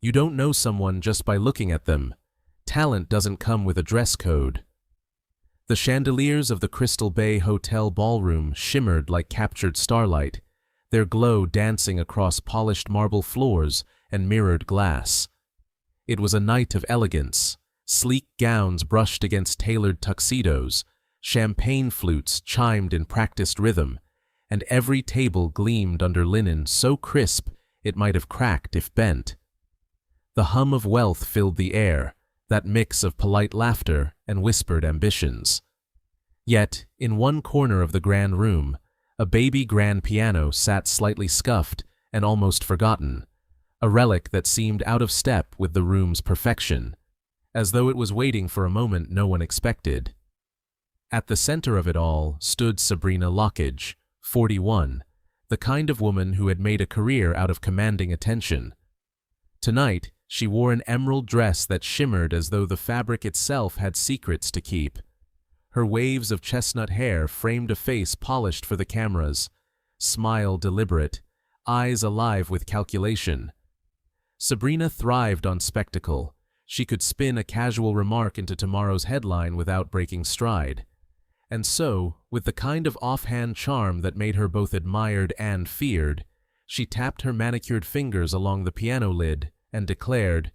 You don't know someone just by looking at them. Talent doesn't come with a dress code. The chandeliers of the Crystal Bay Hotel ballroom shimmered like captured starlight, their glow dancing across polished marble floors and mirrored glass. It was a night of elegance. Sleek gowns brushed against tailored tuxedos, champagne flutes chimed in practiced rhythm, and every table gleamed under linen so crisp it might have cracked if bent. The hum of wealth filled the air, that mix of polite laughter and whispered ambitions. Yet, in one corner of the grand room, a baby grand piano sat slightly scuffed and almost forgotten, a relic that seemed out of step with the room's perfection, as though it was waiting for a moment no one expected. At the center of it all stood Sabrina Lockridge, 41, the kind of woman who had made a career out of commanding attention. Tonight, she wore an emerald dress that shimmered as though the fabric itself had secrets to keep. Her waves of chestnut hair framed a face polished for the cameras, smile deliberate, eyes alive with calculation. Sabrina thrived on spectacle. She could spin a casual remark into tomorrow's headline without breaking stride. And so, with the kind of offhand charm that made her both admired and feared, she tapped her manicured fingers along the piano lid and declared,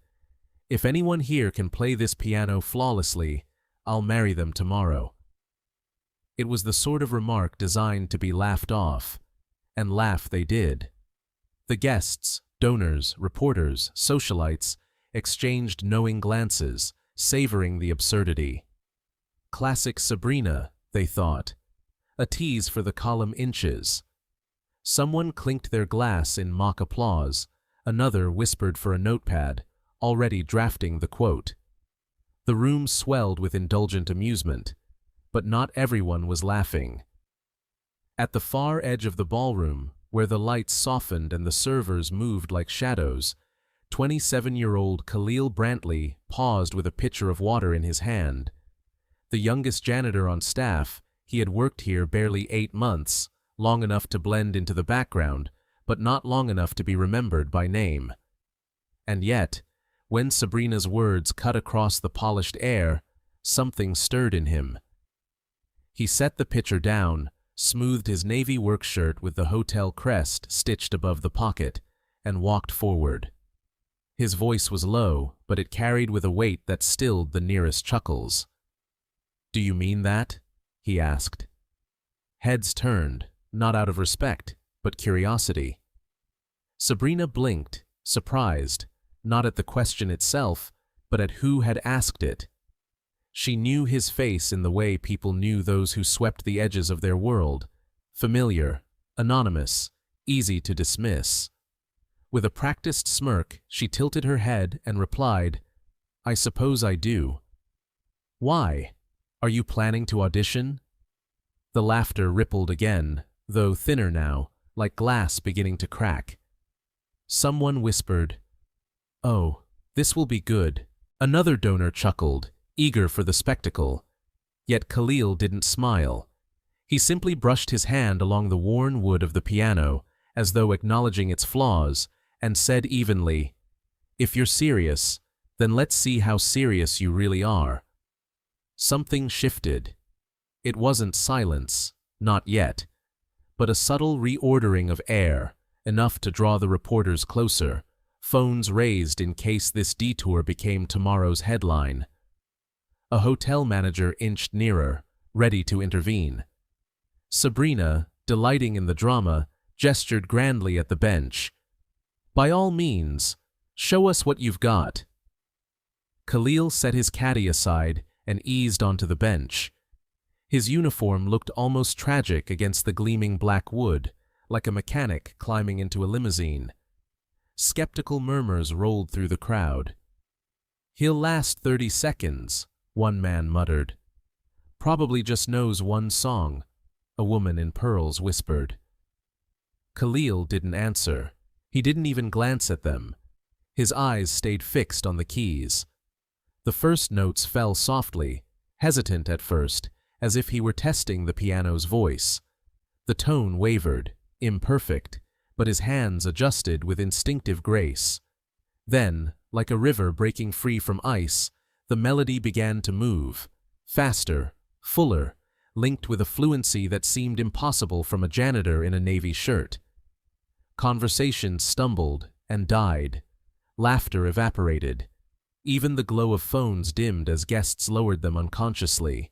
"If anyone here can play this piano flawlessly, I'll marry them tomorrow." It was the sort of remark designed to be laughed off, and laugh they did. The guests, donors, reporters, socialites, exchanged knowing glances, savoring the absurdity. Classic Sabrina, they thought. A tease for the column inches. Someone clinked their glass in mock applause, another whispered for a notepad, already drafting the quote. The room swelled with indulgent amusement, but not everyone was laughing. At the far edge of the ballroom, where the lights softened and the servers moved like shadows, 27-year-old Khalil Brantley paused with a pitcher of water in his hand. The youngest janitor on staff, he had worked here barely 8 months, long enough to blend into the background, but not long enough to be remembered by name. And yet, when Sabrina's words cut across the polished air, something stirred in him. He set the pitcher down, smoothed his navy work shirt with the hotel crest stitched above the pocket, and walked forward. His voice was low, but it carried with a weight that stilled the nearest chuckles. "Do you mean that?" he asked. Heads turned, not out of respect, but curiosity. Sabrina blinked, surprised, not at the question itself, but at who had asked it. She knew his face in the way people knew those who swept the edges of their world, familiar, anonymous, easy to dismiss. With a practiced smirk, she tilted her head and replied, "I suppose I do." "Why? Are you planning to audition?" The laughter rippled again, though thinner now, like glass beginning to crack. Someone whispered, "Oh, this will be good." Another donor chuckled, eager for the spectacle. Yet Khalil didn't smile. He simply brushed his hand along the worn wood of the piano, as though acknowledging its flaws, and said evenly, "If you're serious, then let's see how serious you really are." Something shifted. It wasn't silence, not yet, but a subtle reordering of air, enough to draw the reporters closer, phones raised in case this detour became tomorrow's headline. A hotel manager inched nearer, ready to intervene. Sabrina, delighting in the drama, gestured grandly at the bench. "By all means, show us what you've got." Khalil set his caddy aside and eased onto the bench. His uniform looked almost tragic against the gleaming black wood, like a mechanic climbing into a limousine. Skeptical murmurs rolled through the crowd. "He'll last 30 seconds, one man muttered. "Probably just knows one song," a woman in pearls whispered. Khalil didn't answer. He didn't even glance at them. His eyes stayed fixed on the keys. The first notes fell softly, hesitant at first, as if he were testing the piano's voice. The tone wavered, imperfect, but his hands adjusted with instinctive grace. Then, like a river breaking free from ice, the melody began to move, faster, fuller, linked with a fluency that seemed impossible from a janitor in a navy shirt. Conversation stumbled and died. Laughter evaporated. Even the glow of phones dimmed as guests lowered them unconsciously.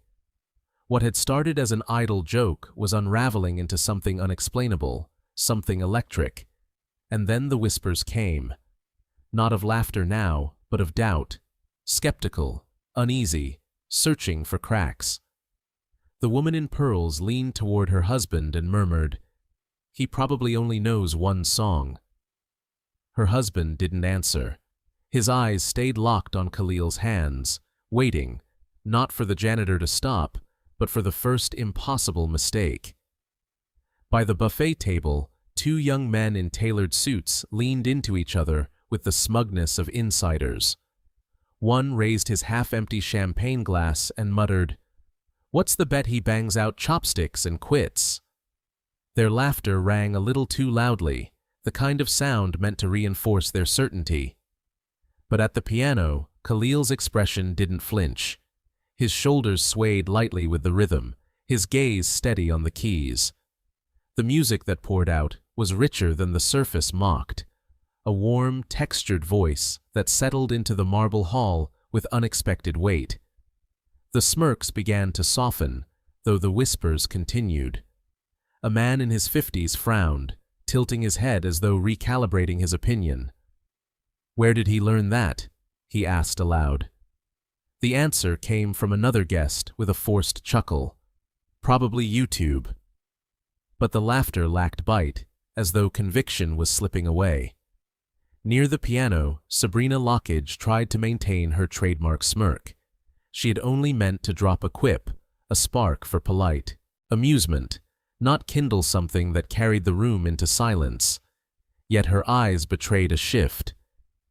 What had started as an idle joke was unraveling into something unexplainable, something electric. And then the whispers came. Not of laughter now, but of doubt, skeptical, uneasy, searching for cracks. The woman in pearls leaned toward her husband and murmured, "He probably only knows one song." Her husband didn't answer. His eyes stayed locked on Khalil's hands, waiting, not for the janitor to stop, but for the first impossible mistake. By the buffet table, two young men in tailored suits leaned into each other with the smugness of insiders. One raised his half-empty champagne glass and muttered, "What's the bet he bangs out chopsticks and quits?" Their laughter rang a little too loudly, the kind of sound meant to reinforce their certainty. But at the piano, Khalil's expression didn't flinch. His shoulders swayed lightly with the rhythm, his gaze steady on the keys. The music that poured out was richer than the surface mocked, a warm, textured voice that settled into the marble hall with unexpected weight. The smirks began to soften, though the whispers continued. A man in his 50s frowned, tilting his head as though recalibrating his opinion. "Where did he learn that?" he asked aloud. The answer came from another guest with a forced chuckle. "Probably YouTube." But the laughter lacked bite, as though conviction was slipping away. Near the piano, Sabrina Lockridge tried to maintain her trademark smirk. She had only meant to drop a quip, a spark for polite amusement, not kindle something that carried the room into silence. Yet her eyes betrayed a shift.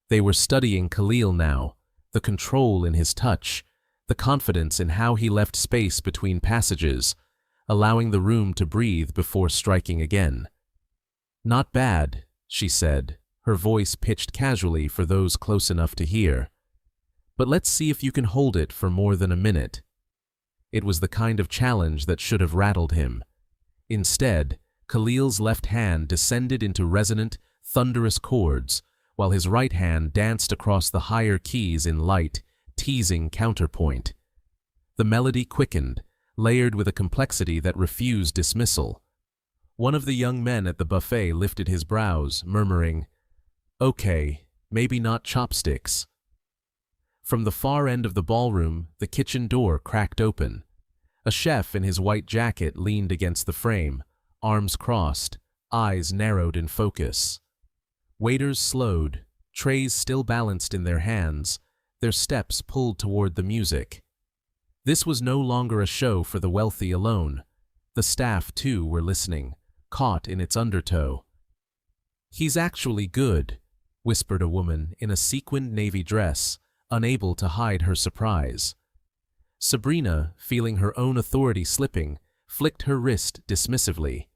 They were studying Khalil now, the control in his touch, the confidence in how he left space between passages, allowing the room to breathe before striking again. "Not bad," she said, her voice pitched casually for those close enough to hear. "But let's see if you can hold it for more than a minute." It was the kind of challenge that should have rattled him. Instead, Khalil's left hand descended into resonant, thunderous chords, while his right hand danced across the higher keys in light, teasing counterpoint. The melody quickened, layered with a complexity that refused dismissal. One of the young men at the buffet lifted his brows, murmuring, "Okay, maybe not chopsticks." From the far end of the ballroom, the kitchen door cracked open. A chef in his white jacket leaned against the frame, arms crossed, eyes narrowed in focus. Waiters slowed, trays still balanced in their hands, their steps pulled toward the music. This was no longer a show for the wealthy alone. The staff, too, were listening, caught in its undertow. "He's actually good," whispered a woman in a sequined navy dress, unable to hide her surprise. Sabrina, feeling her own authority slipping, flicked her wrist dismissively.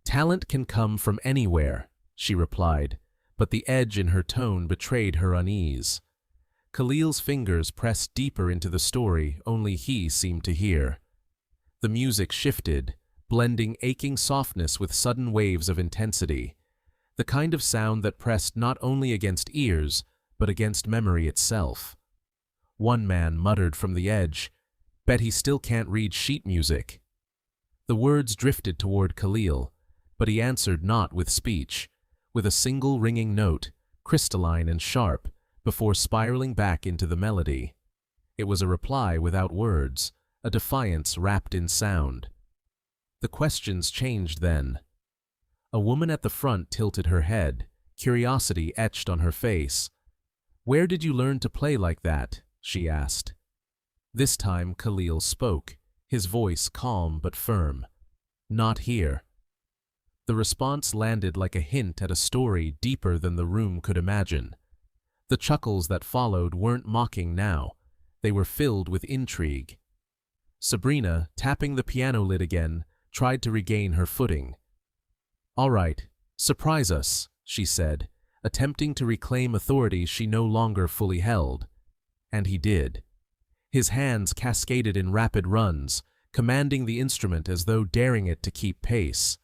"Talent can come from anywhere," she replied, but the edge in her tone betrayed her unease. Khalil's fingers pressed deeper into the story only he seemed to hear. The music shifted, blending aching softness with sudden waves of intensity, the kind of sound that pressed not only against ears, but against memory itself. One man muttered from the edge, "Bet he still can't read sheet music." The words drifted toward Khalil, but he answered not with speech, with a single ringing note, crystalline and sharp, before spiraling back into the melody. It was a reply without words, a defiance wrapped in sound. The questions changed then. A woman at the front tilted her head, curiosity etched on her face. "Where did you learn to play like that?" she asked. This time Khalil spoke, his voice calm but firm. "Not here." The response landed like a hint at a story deeper than the room could imagine. The chuckles that followed weren't mocking now, they were filled with intrigue. Sabrina, tapping the piano lid again, tried to regain her footing. "All right, surprise us," she said, attempting to reclaim authority she no longer fully held. And he did. His hands cascaded in rapid runs, commanding the instrument as though daring it to keep pace.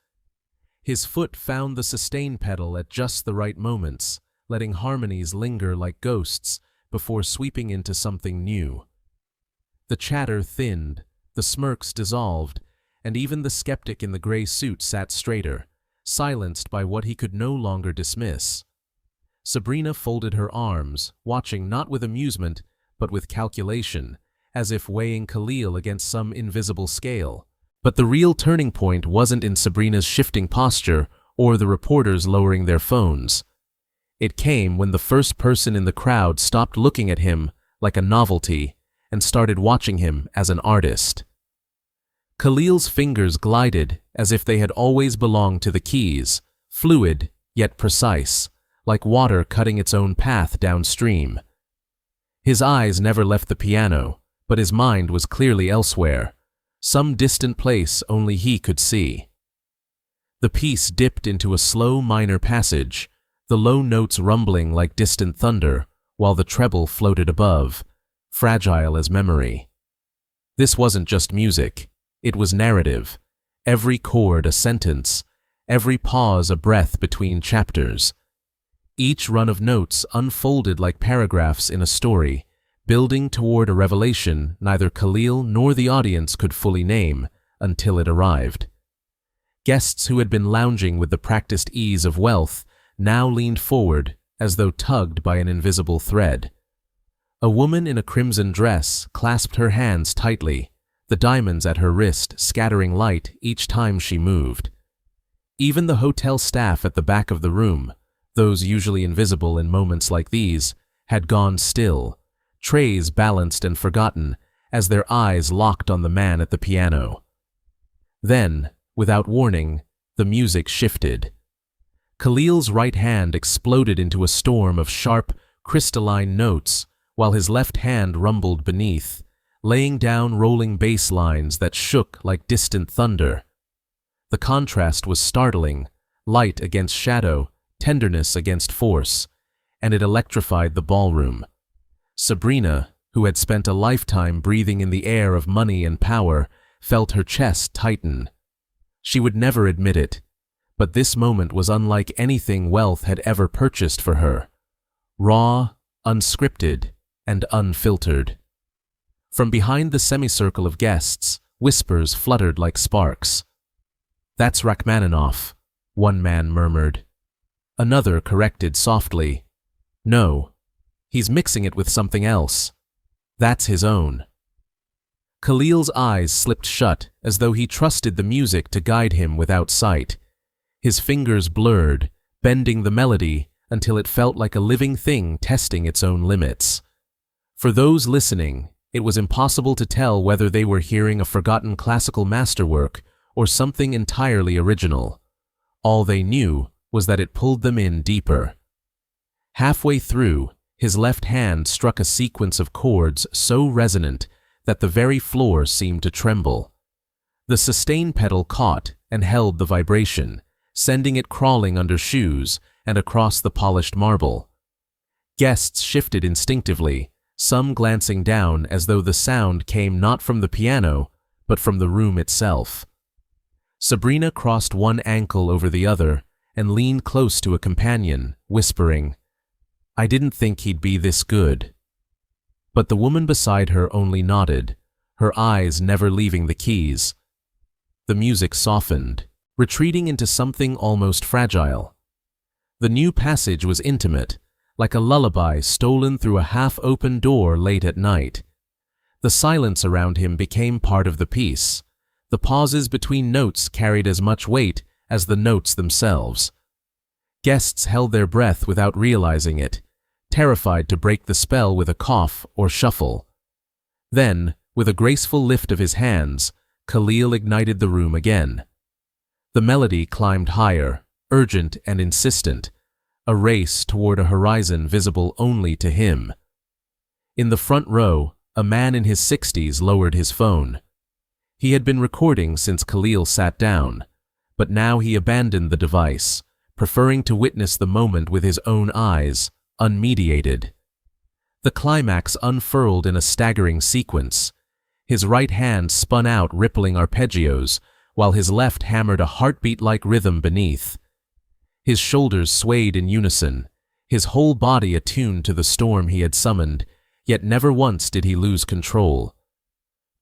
His foot found the sustain pedal at just the right moments, letting harmonies linger like ghosts before sweeping into something new. The chatter thinned, the smirks dissolved, and even the skeptic in the gray suit sat straighter, silenced by what he could no longer dismiss. Sabrina folded her arms, watching not with amusement, but with calculation, as if weighing Khalil against some invisible scale. But the real turning point wasn't in Sabrina's shifting posture or the reporters lowering their phones. It came when the first person in the crowd stopped looking at him like a novelty and started watching him as an artist. Khalil's fingers glided as if they had always belonged to the keys, fluid yet precise, like water cutting its own path downstream. His eyes never left the piano, but his mind was clearly elsewhere, some distant place only he could see. The piece dipped into a slow minor passage, the low notes rumbling like distant thunder, while the treble floated above, fragile as memory. This wasn't just music, it was narrative, every chord a sentence, every pause a breath between chapters. Each run of notes unfolded like paragraphs in a story, building toward a revelation neither Khalil nor the audience could fully name until it arrived. Guests who had been lounging with the practiced ease of wealth now leaned forward as though tugged by an invisible thread. A woman in a crimson dress clasped her hands tightly, the diamonds at her wrist scattering light each time she moved. Even the hotel staff at the back of the room, those usually invisible in moments like these, had gone still, trays balanced and forgotten as their eyes locked on the man at the piano. Then, without warning, the music shifted. Khalil's right hand exploded into a storm of sharp, crystalline notes, while his left hand rumbled beneath, laying down rolling bass lines that shook like distant thunder. The contrast was startling, light against shadow, tenderness against force, and it electrified the ballroom. Sabrina, who had spent a lifetime breathing in the air of money and power, felt her chest tighten. She would never admit it, but this moment was unlike anything wealth had ever purchased for her. Raw, unscripted, and unfiltered. From behind the semicircle of guests, whispers fluttered like sparks. "That's Rachmaninoff," one man murmured. Another corrected softly. "No, he's mixing it with something else. That's his own." Khalil's eyes slipped shut as though he trusted the music to guide him without sight. His fingers blurred, bending the melody until it felt like a living thing testing its own limits. For those listening, it was impossible to tell whether they were hearing a forgotten classical masterwork or something entirely original. All they knew was that it pulled them in deeper. Halfway through, his left hand struck a sequence of chords so resonant that the very floor seemed to tremble. The sustain pedal caught and held the vibration, sending it crawling under shoes and across the polished marble. Guests shifted instinctively, some glancing down as though the sound came not from the piano, but from the room itself. Sabrina crossed one ankle over the other and leaned close to a companion, whispering, "I didn't think he'd be this good." But the woman beside her only nodded, her eyes never leaving the keys. The music softened, retreating into something almost fragile. The new passage was intimate, like a lullaby stolen through a half-open door late at night. The silence around him became part of the piece. The pauses between notes carried as much weight as the notes themselves. Guests held their breath without realizing it, terrified to break the spell with a cough or shuffle. Then, with a graceful lift of his hands, Khalil ignited the room again. The melody climbed higher, urgent and insistent, a race toward a horizon visible only to him. In the front row, a man in his 60s lowered his phone. He had been recording since Khalil sat down, but now he abandoned the device, preferring to witness the moment with his own eyes, unmediated. The climax unfurled in a staggering sequence. His right hand spun out rippling arpeggios, while his left hammered a heartbeat-like rhythm beneath. His shoulders swayed in unison, his whole body attuned to the storm he had summoned, yet never once did he lose control.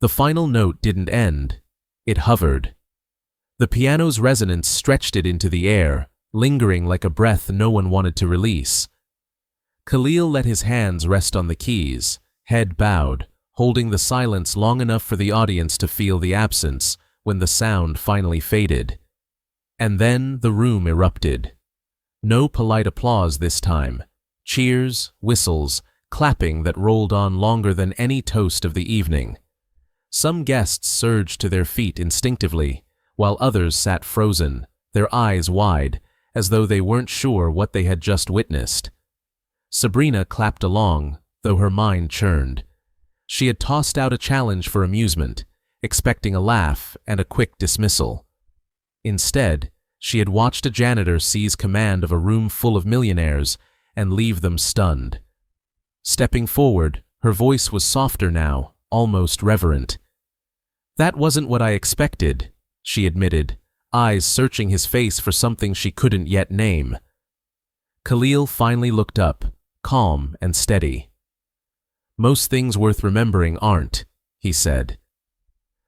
The final note didn't end. It hovered. The piano's resonance stretched it into the air, lingering like a breath no one wanted to release. Khalil let his hands rest on the keys, head bowed, holding the silence long enough for the audience to feel the absence when the sound finally faded. And then the room erupted. No polite applause this time. Cheers, whistles, clapping that rolled on longer than any toast of the evening. Some guests surged to their feet instinctively, while others sat frozen, their eyes wide, as though they weren't sure what they had just witnessed. Sabrina clapped along, though her mind churned. She had tossed out a challenge for amusement, expecting a laugh and a quick dismissal. Instead, she had watched a janitor seize command of a room full of millionaires and leave them stunned. Stepping forward, her voice was softer now, almost reverent. "That wasn't what I expected," she admitted, eyes searching his face for something she couldn't yet name. Khalil finally looked up, calm and steady. "Most things worth remembering aren't," he said.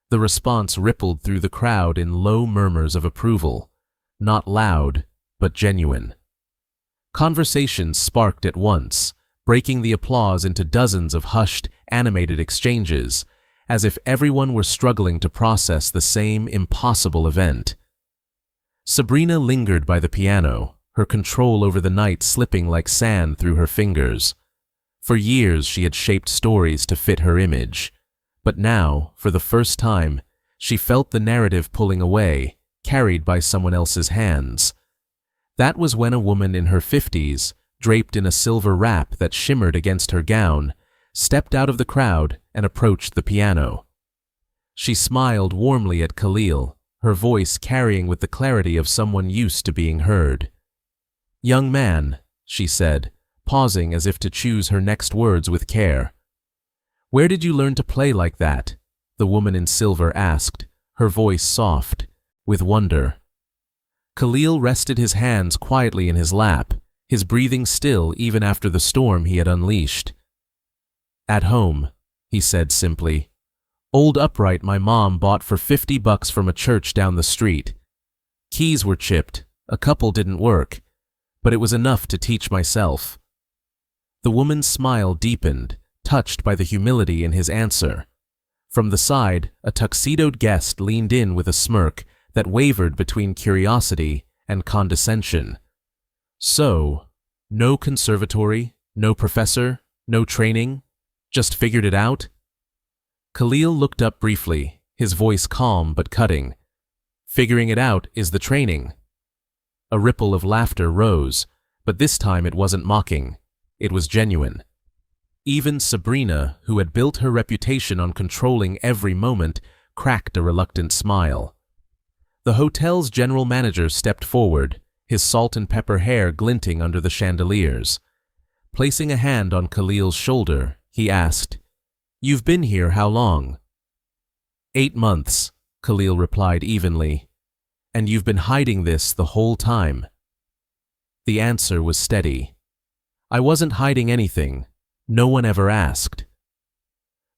The response rippled through the crowd in low murmurs of approval, not loud, but genuine. Conversations sparked at once, breaking the applause into dozens of hushed, animated exchanges, as if everyone were struggling to process the same impossible event. Sabrina lingered by the piano, her control over the night slipping like sand through her fingers. For years she had shaped stories to fit her image, but now, for the first time, she felt the narrative pulling away, carried by someone else's hands. That was when a woman in her 50s, draped in a silver wrap that shimmered against her gown, stepped out of the crowd and approached the piano. She smiled warmly at Khalil, her voice carrying with the clarity of someone used to being heard. "Young man," she said, pausing as if to choose her next words with care. "Where did you learn to play like that?" the woman in silver asked, her voice soft, with wonder. Khalil rested his hands quietly in his lap, his breathing still even after the storm he had unleashed. "At home," he said simply. "Old upright my mom bought for $50 from a church down the street. Keys were chipped, a couple didn't work, but it was enough to teach myself." The woman's smile deepened, touched by the humility in his answer. From the side, a tuxedoed guest leaned in with a smirk that wavered between curiosity and condescension. "So, no conservatory, no professor, no training, just figured it out?" Khalil looked up briefly, his voice calm but cutting. "Figuring it out is the training." A ripple of laughter rose, but this time it wasn't mocking. It was genuine. Even Sabrina, who had built her reputation on controlling every moment, cracked a reluctant smile. The hotel's general manager stepped forward, his salt and pepper hair glinting under the chandeliers. Placing a hand on Khalil's shoulder, he asked, "You've been here how long?" 8 months, Khalil replied evenly. "And you've been hiding this the whole time?" The answer was steady. "I wasn't hiding anything. No one ever asked."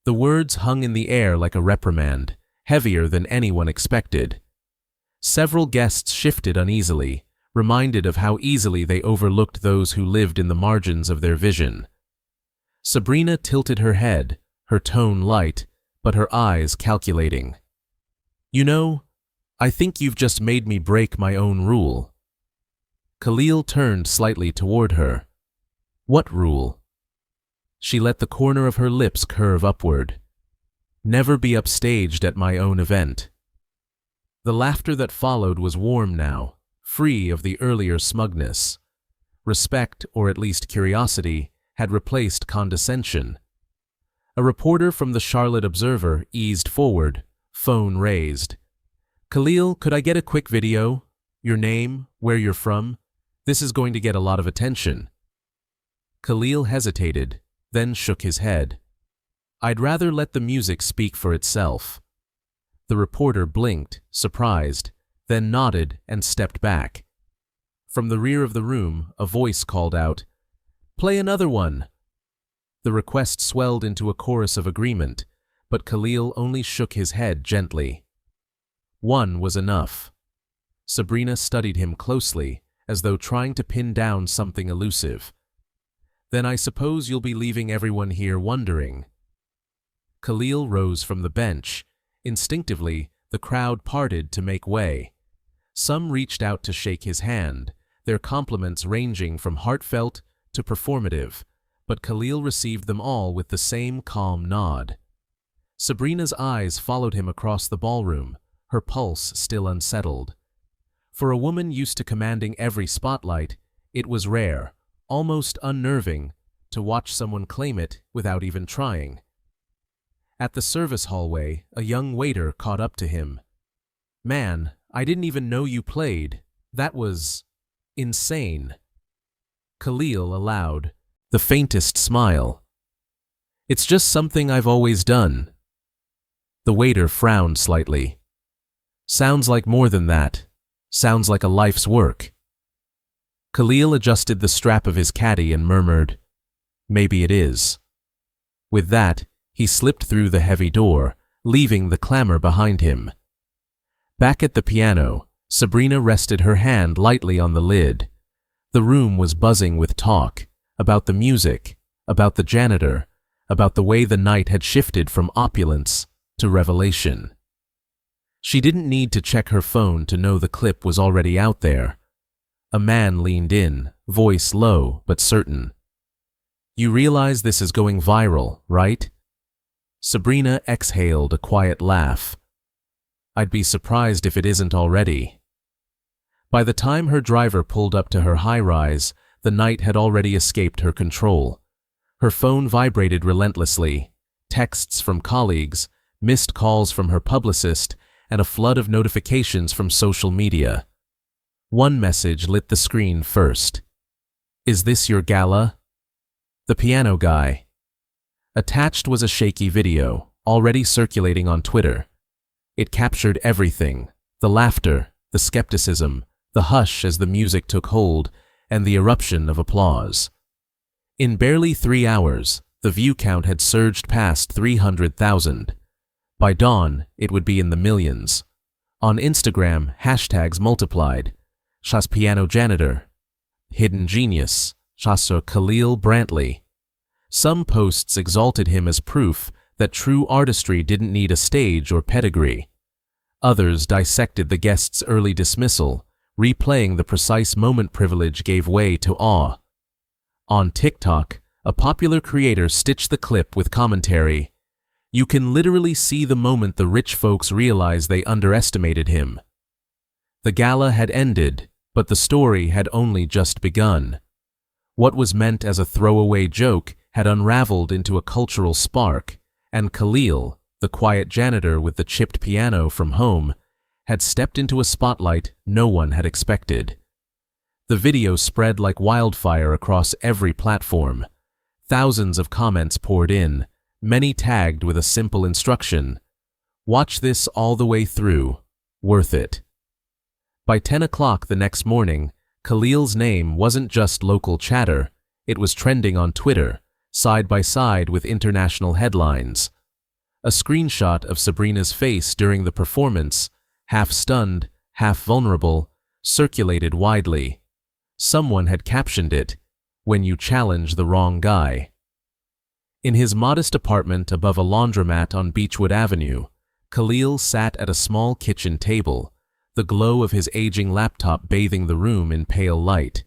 The words hung in the air like a reprimand, heavier than anyone expected. Several guests shifted uneasily, reminded of how easily they overlooked those who lived in the margins of their vision. Sabrina tilted her head, her tone light, but her eyes calculating. "You know, I think you've just made me break my own rule." Khalil turned slightly toward her. "What rule?" She let the corner of her lips curve upward. "Never be upstaged at my own event." The laughter that followed was warm now, free of the earlier smugness. Respect, or at least curiosity, had replaced condescension. A reporter from the Charlotte Observer eased forward, phone raised. "Khalil, could I get a quick video? Your name, where you're from? This is going to get a lot of attention. Khalil hesitated, then shook his head. I'd rather let the music speak for itself. The reporter blinked, surprised, then nodded and stepped back. From the rear of the room, a voice called out, "Play another one." The request swelled into a chorus of agreement, but Khalil only shook his head gently. One was enough. Sabrina studied him closely, as though trying to pin down something elusive. "Then I suppose you'll be leaving everyone here wondering." Khalil rose from the bench. Instinctively, the crowd parted to make way. Some reached out to shake his hand, their compliments ranging from heartfelt to performative, but Khalil received them all with the same calm nod. Sabrina's eyes followed him across the ballroom, her pulse still unsettled. For a woman used to commanding every spotlight, it was rare, almost unnerving, to watch someone claim it without even trying. At the service hallway, a young waiter caught up to him. "Man, I didn't even know you played. That was insane." Khalil allowed, the faintest smile. "It's just something I've always done." The waiter frowned slightly. "Sounds like more than that. Sounds like a life's work." Khalil adjusted the strap of his caddy and murmured, "Maybe it is." With that, he slipped through the heavy door, leaving the clamor behind him. Back at the piano, Sabrina rested her hand lightly on the lid. The room was buzzing with talk, about the music, about the janitor, about the way the night had shifted from opulence to revelation. She didn't need to check her phone to know the clip was already out there. A man leaned in, voice low but certain. "You realize this is going viral, right?" Sabrina exhaled a quiet laugh. "I'd be surprised if it isn't already." By the time her driver pulled up to her high-rise, the night had already escaped her control. Her phone vibrated relentlessly, texts from colleagues, missed calls from her publicist, and a flood of notifications from social media. One message lit the screen first. "Is this your gala?" The piano guy. Attached was a shaky video, already circulating on Twitter. It captured everything: the laughter, the skepticism, the hush as the music took hold, and the eruption of applause. In barely 3 hours, the view count had surged past 300,000. By dawn, it would be in the millions. On Instagram, hashtags multiplied. Shas Piano Janitor, Hidden Genius, Shaso Khalil Brantley. Some posts exalted him as proof that true artistry didn't need a stage or pedigree. Others dissected the guest's early dismissal, replaying the precise moment privilege gave way to awe. On TikTok, a popular creator stitched the clip with commentary. "You can literally see the moment the rich folks realize they underestimated him." The gala had ended, but the story had only just begun. What was meant as a throwaway joke had unraveled into a cultural spark, and Khalil, the quiet janitor with the chipped piano from home, had stepped into a spotlight no one had expected. The video spread like wildfire across every platform. Thousands of comments poured in, many tagged with a simple instruction: "Watch this all the way through. Worth it." By 10 o'clock the next morning, Khalil's name wasn't just local chatter, it was trending on Twitter, side by side with international headlines. A screenshot of Sabrina's face during the performance, half stunned, half vulnerable, circulated widely. Someone had captioned it, "When you challenge the wrong guy." In his modest apartment above a laundromat on Beechwood Avenue, Khalil sat at a small kitchen table, the glow of his aging laptop bathing the room in pale light.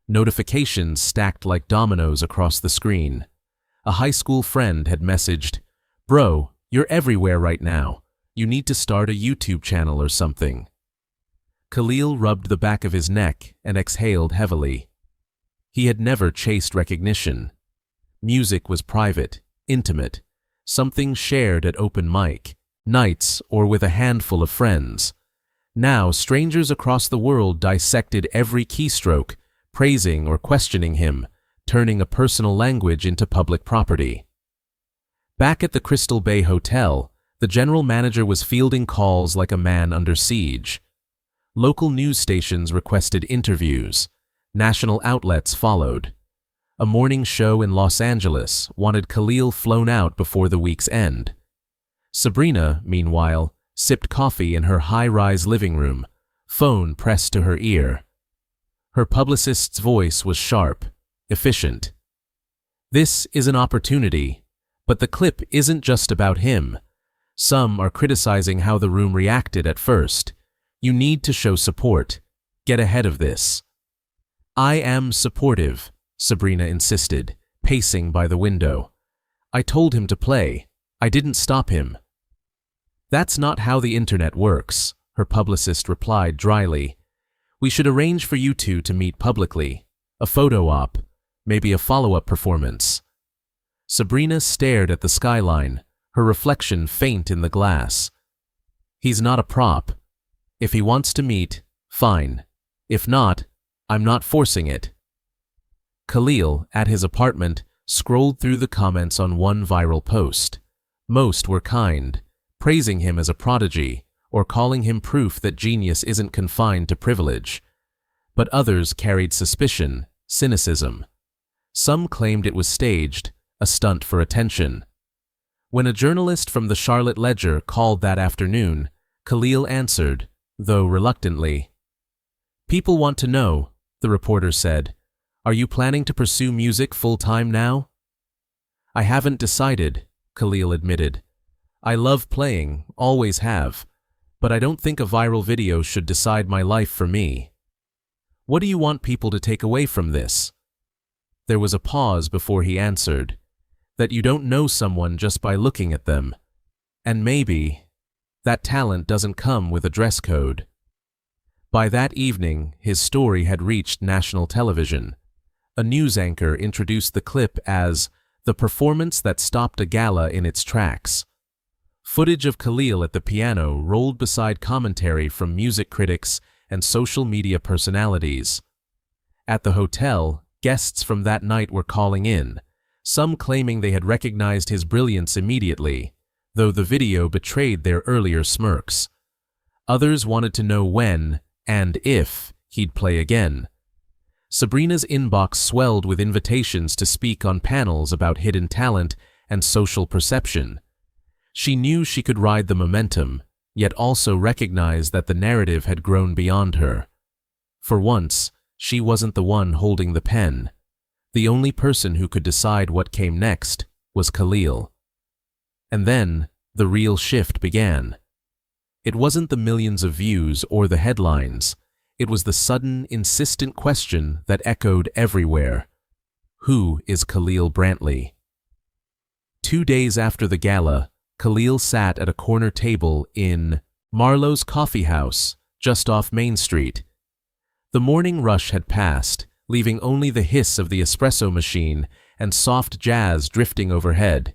Notifications stacked like dominoes across the screen. A high school friend had messaged, "Bro, you're everywhere right now. You need to start a YouTube channel or something." Khalil rubbed the back of his neck and exhaled heavily. He had never chased recognition. Music was private, intimate, something shared at open mic, nights, or with a handful of friends. Now, strangers across the world dissected every keystroke, praising or questioning him, turning a personal language into public property. Back at the Crystal Bay Hotel, the general manager was fielding calls like a man under siege. Local news stations requested interviews. National outlets followed. A morning show in Los Angeles wanted Khalil flown out before the week's end. Sabrina, meanwhile, sipped coffee in her high-rise living room, phone pressed to her ear. Her publicist's voice was sharp, efficient. "This is an opportunity, but the clip isn't just about him. Some are criticizing how the room reacted at first. You need to show support. Get ahead of this." "I am supportive," Sabrina insisted, pacing by the window. "I told him to play. I didn't stop him." "That's not how the internet works," her publicist replied dryly. "We should arrange for you two to meet publicly. A photo op, maybe a follow-up performance." Sabrina stared at the skyline, her reflection faint in the glass. "He's not a prop. If he wants to meet, fine. If not, I'm not forcing it." Khalil, at his apartment, scrolled through the comments on one viral post. Most were kind, praising him as a prodigy or calling him proof that genius isn't confined to privilege. But others carried suspicion, cynicism. Some claimed it was staged, a stunt for attention. When a journalist from the Charlotte Ledger called that afternoon, Khalil answered, though reluctantly. "People want to know," the reporter said. "Are you planning to pursue music full-time now?" "I haven't decided," Khalil admitted. "I love playing, always have, but I don't think a viral video should decide my life for me." "What do you want people to take away from this?" There was a pause before he answered, "That you don't know someone just by looking at them. And maybe that talent doesn't come with a dress code." By that evening, his story had reached national television. A news anchor introduced the clip as "the performance that stopped a gala in its tracks." Footage of Khalil at the piano rolled beside commentary from music critics and social media personalities. At the hotel, guests from that night were calling in, some claiming they had recognized his brilliance immediately, though the video betrayed their earlier smirks. Others wanted to know when, and if, he'd play again. Sabrina's inbox swelled with invitations to speak on panels about hidden talent and social perception. She knew she could ride the momentum, yet also recognized that the narrative had grown beyond her. For once, she wasn't the one holding the pen. The only person who could decide what came next was Khalil. And then, the real shift began. It wasn't the millions of views or the headlines. It was the sudden, insistent question that echoed everywhere. Who is Khalil Brantley? 2 days after the gala, Khalil sat at a corner table in Marlowe's Coffee House, just off Main Street. The morning rush had passed, leaving only the hiss of the espresso machine and soft jazz drifting overhead.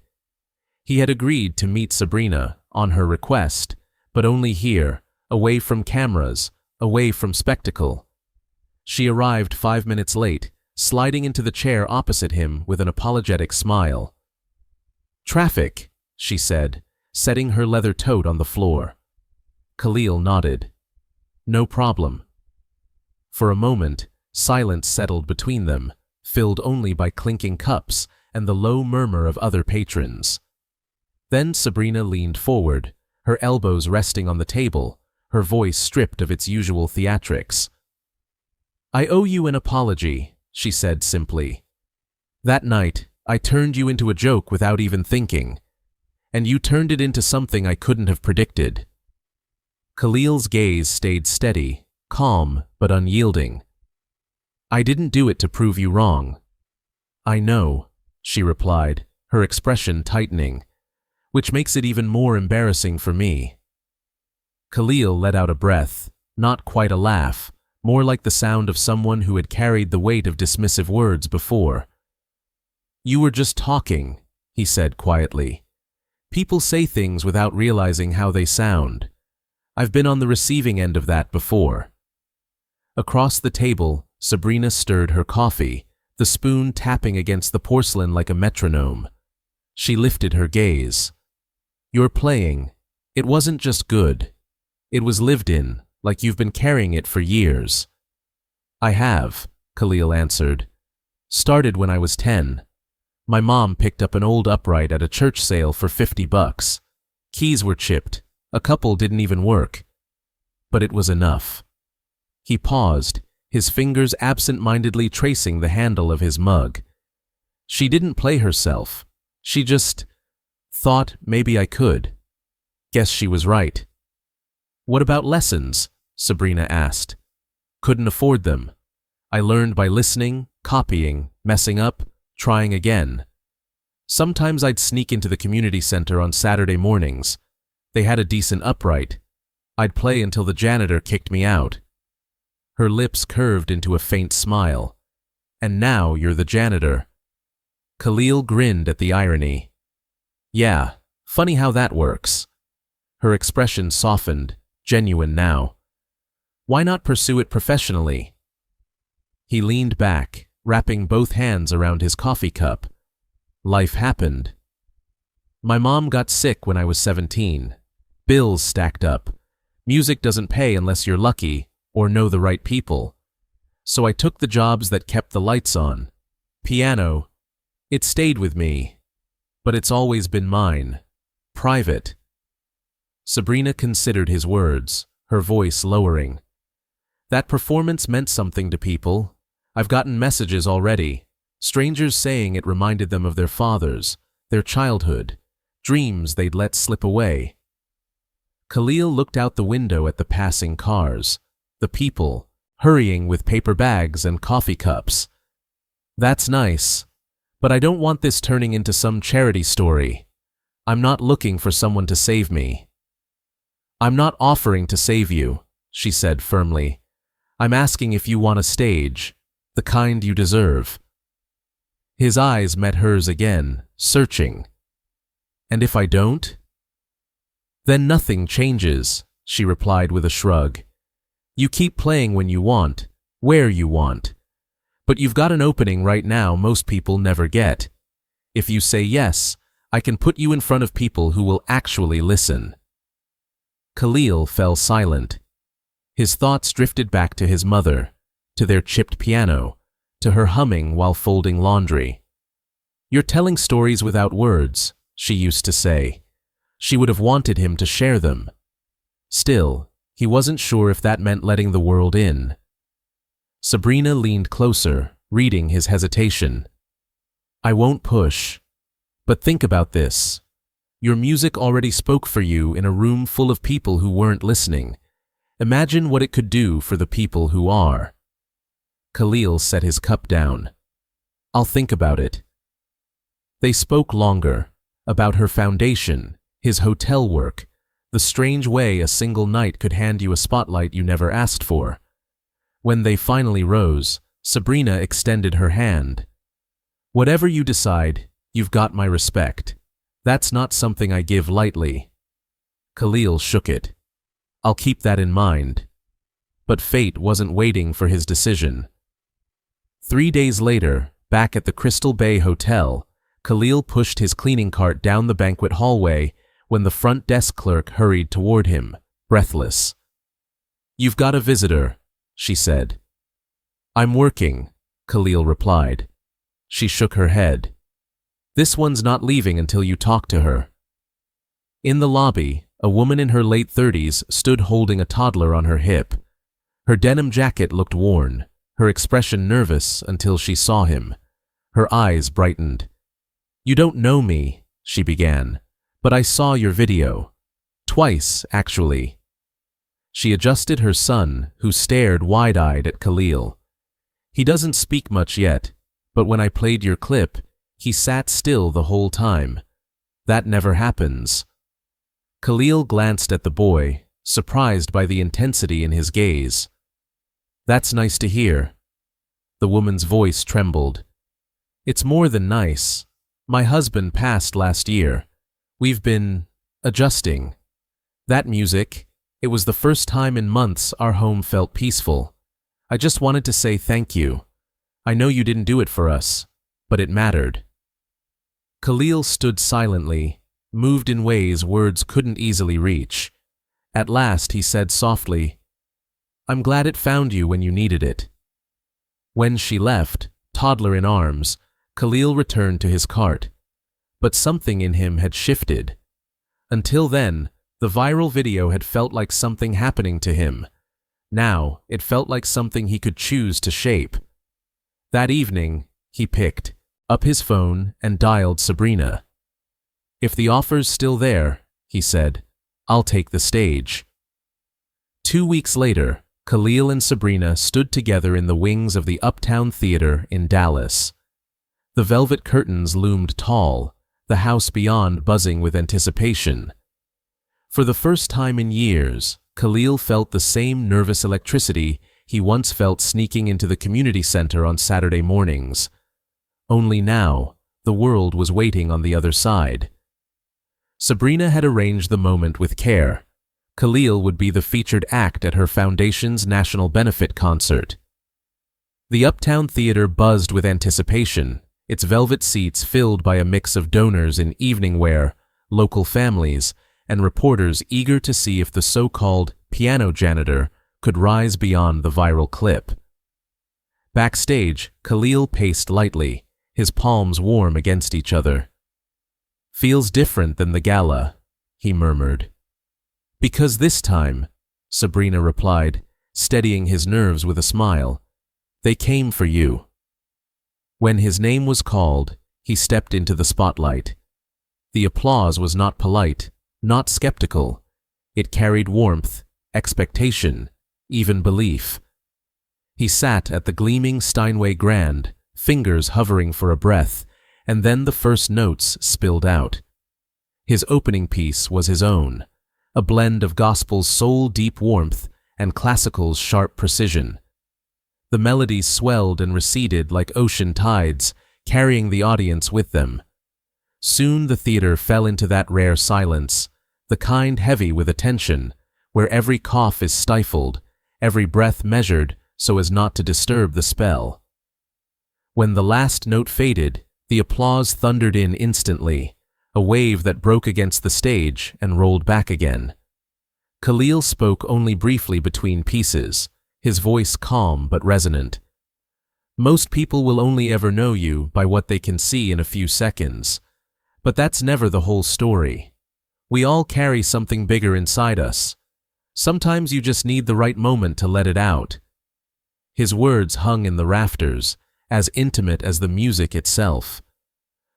He had agreed to meet Sabrina, on her request, but only here, away from cameras, away from spectacle. She arrived 5 minutes late, sliding into the chair opposite him with an apologetic smile. "Traffic," she said, setting her leather tote on the floor. Khalil nodded. "No problem." For a moment, silence settled between them, filled only by clinking cups and the low murmur of other patrons. Then Sabrina leaned forward, her elbows resting on the table, her voice stripped of its usual theatrics. "I owe you an apology," she said simply. "That night, I turned you into a joke without even thinking, and you turned it into something I couldn't have predicted." Khalil's gaze stayed steady, calm but unyielding. "I didn't do it to prove you wrong." "I know," she replied, her expression tightening, "which makes it even more embarrassing for me." Khalil let out a breath, not quite a laugh, more like the sound of someone who had carried the weight of dismissive words before. "You were just talking," he said quietly. "People say things without realizing how they sound. I've been on the receiving end of that before." Across the table, Sabrina stirred her coffee, the spoon tapping against the porcelain like a metronome. She lifted her gaze. "You're playing. It wasn't just good. It was lived in, like you've been carrying it for years." "I have," Khalil answered. "Started when I was 10. My mom picked up an old upright at a church sale for $50. Keys were chipped. A couple didn't even work. But it was enough." He paused, his fingers absent-mindedly tracing the handle of his mug. "She didn't play herself. She just thought maybe I could. Guess she was right." "What about lessons?" Sabrina asked. "Couldn't afford them. I learned by listening, copying, messing up, trying again. Sometimes I'd sneak into the community center on Saturday mornings. They had a decent upright. I'd play until the janitor kicked me out." Her lips curved into a faint smile. "And now you're the janitor." Khalil grinned at the irony. "Yeah, funny how that works." Her expression softened, genuine now. "Why not pursue it professionally?" He leaned back, wrapping both hands around his coffee cup. "Life happened. My mom got sick when I was 17. Bills stacked up. Music doesn't pay unless you're lucky or know the right people. So I took the jobs that kept the lights on. Piano. It stayed with me. But it's always been mine. Private." Sabrina considered his words, her voice lowering. "That performance meant something to people. I've gotten messages already. Strangers saying it reminded them of their fathers, their childhood, dreams they'd let slip away." Khalil looked out the window at the passing cars, the people, hurrying with paper bags and coffee cups. "That's nice, but I don't want this turning into some charity story. I'm not looking for someone to save me." "I'm not offering to save you," she said firmly. "I'm asking if you want a stage, the kind you deserve." His eyes met hers again, searching. "And if I don't?" "Then nothing changes," she replied with a shrug. "You keep playing when you want, where you want. But you've got an opening right now most people never get. If you say yes, I can put you in front of people who will actually listen." Khalil fell silent. His thoughts drifted back to his mother, to their chipped piano, to her humming while folding laundry. "You're telling stories without words," she used to say. She would have wanted him to share them. Still, he wasn't sure if that meant letting the world in. Sabrina leaned closer, reading his hesitation. "I won't push. But think about this. Your music already spoke for you in a room full of people who weren't listening. Imagine what it could do for the people who are." Khalil set his cup down. "I'll think about it." They spoke longer, about her foundation, his hotel work, the strange way a single night could hand you a spotlight you never asked for. When they finally rose, Sabrina extended her hand. "Whatever you decide, you've got my respect. That's not something I give lightly." Khalil shook it. "I'll keep that in mind." But fate wasn't waiting for his decision. 3 days later, back at the Crystal Bay Hotel, Khalil pushed his cleaning cart down the banquet hallway when the front desk clerk hurried toward him, breathless. "You've got a visitor," she said. "I'm working," Khalil replied. She shook her head. "This one's not leaving until you talk to her." In the lobby, a woman in her late 30s stood holding a toddler on her hip. Her denim jacket looked worn, her expression nervous until she saw him. Her eyes brightened. "You don't know me," she began, "but I saw your video. Twice, actually." She adjusted her son, who stared wide-eyed at Khalil. "He doesn't speak much yet, but when I played your clip, he sat still the whole time. That never happens." Khalil glanced at the boy, surprised by the intensity in his gaze. "That's nice to hear." The woman's voice trembled. "It's more than nice. My husband passed last year. We've been adjusting. That music, it was the first time in months our home felt peaceful. I just wanted to say thank you. I know you didn't do it for us, but it mattered." Khalil stood silently, moved in ways words couldn't easily reach. At last he said softly, "I'm glad it found you when you needed it." When she left, toddler in arms, Khalil returned to his cart. But something in him had shifted. Until then, the viral video had felt like something happening to him. Now, it felt like something he could choose to shape. That evening, he picked up his phone and dialed Sabrina. "If the offer's still there," he said, "I'll take the stage." 2 weeks later, Khalil and Sabrina stood together in the wings of the Uptown Theater in Dallas. The velvet curtains loomed tall, the house beyond buzzing with anticipation. For the first time in years, Khalil felt the same nervous electricity he once felt sneaking into the community center on Saturday mornings. Only now, the world was waiting on the other side. Sabrina had arranged the moment with care. Khalil would be the featured act at her foundation's national benefit concert. The Uptown Theater buzzed with anticipation, its velvet seats filled by a mix of donors in evening wear, local families, and reporters eager to see if the so-called piano janitor could rise beyond the viral clip. Backstage, Khalil paced lightly, his palms warm against each other. "Feels different than the gala," he murmured. "Because this time," Sabrina replied, steadying his nerves with a smile, "they came for you." When his name was called, he stepped into the spotlight. The applause was not polite, not skeptical. It carried warmth, expectation, even belief. He sat at the gleaming Steinway Grand, fingers hovering for a breath, and then the first notes spilled out. His opening piece was his own, a blend of gospel's soul-deep warmth and classical's sharp precision. The melodies swelled and receded like ocean tides, carrying the audience with them. Soon the theater fell into that rare silence, the kind heavy with attention, where every cough is stifled, every breath measured so as not to disturb the spell. When the last note faded, the applause thundered in instantly, a wave that broke against the stage and rolled back again. Khalil spoke only briefly between pieces, his voice calm but resonant. "Most people will only ever know you by what they can see in a few seconds. But that's never the whole story. We all carry something bigger inside us. Sometimes you just need the right moment to let it out." His words hung in the rafters, as intimate as the music itself.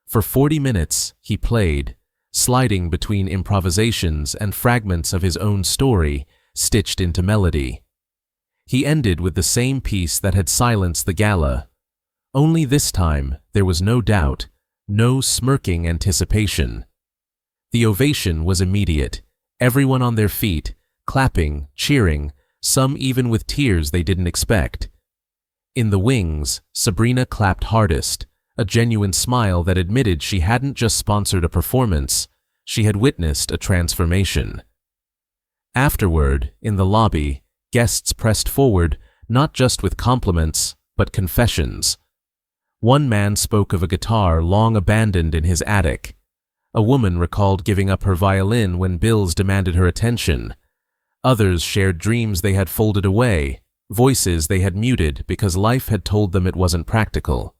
For 40 minutes, he played, sliding between improvisations and fragments of his own story, stitched into melody. He ended with the same piece that had silenced the gala. Only this time, there was no doubt, no smirking anticipation. The ovation was immediate, everyone on their feet, clapping, cheering, some even with tears they didn't expect. In the wings, Sabrina clapped hardest, a genuine smile that admitted she hadn't just sponsored a performance, she had witnessed a transformation. Afterward, in the lobby, guests pressed forward, not just with compliments, but confessions. One man spoke of a guitar long abandoned in his attic. A woman recalled giving up her violin when bills demanded her attention. Others shared dreams they had folded away, voices they had muted because life had told them it wasn't practical.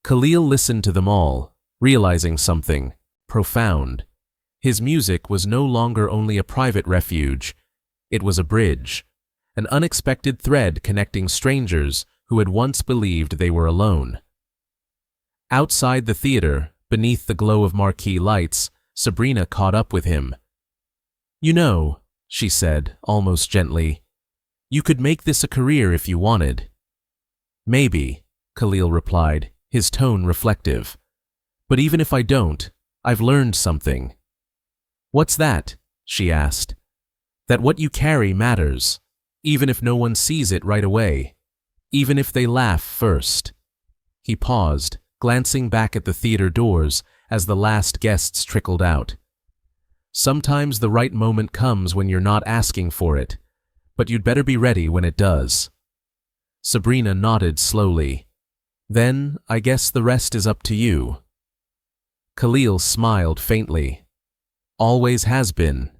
Khalil listened to them all, realizing something profound. His music was no longer only a private refuge. It was a bridge, an unexpected thread connecting strangers who had once believed they were alone. Outside the theater, beneath the glow of marquee lights, Sabrina caught up with him. "You know," she said, almost gently, "you could make this a career if you wanted." "Maybe," Khalil replied, his tone reflective. "But even if I don't, I've learned something." "What's that?" she asked. "That what you carry matters, even if no one sees it right away, even if they laugh first." He paused, glancing back at the theater doors as the last guests trickled out. "Sometimes the right moment comes when you're not asking for it, but you'd better be ready when it does." Sabrina nodded slowly. Then, I guess the rest is up to you. Khalil smiled faintly. Always has been.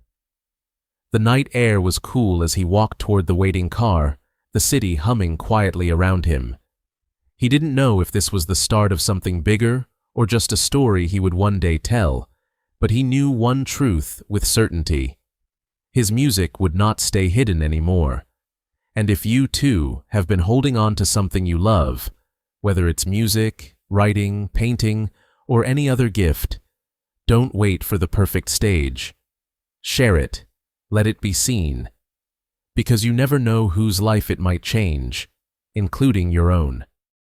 The night air was cool as he walked toward the waiting car, the city humming quietly around him. He didn't know if this was the start of something bigger or just a story he would one day tell, but he knew one truth with certainty. His music would not stay hidden anymore. And if you, too, have been holding on to something you love, whether it's music, writing, painting, or any other gift, don't wait for the perfect stage. Share it. Let it be seen. Because you never know whose life it might change, including your own.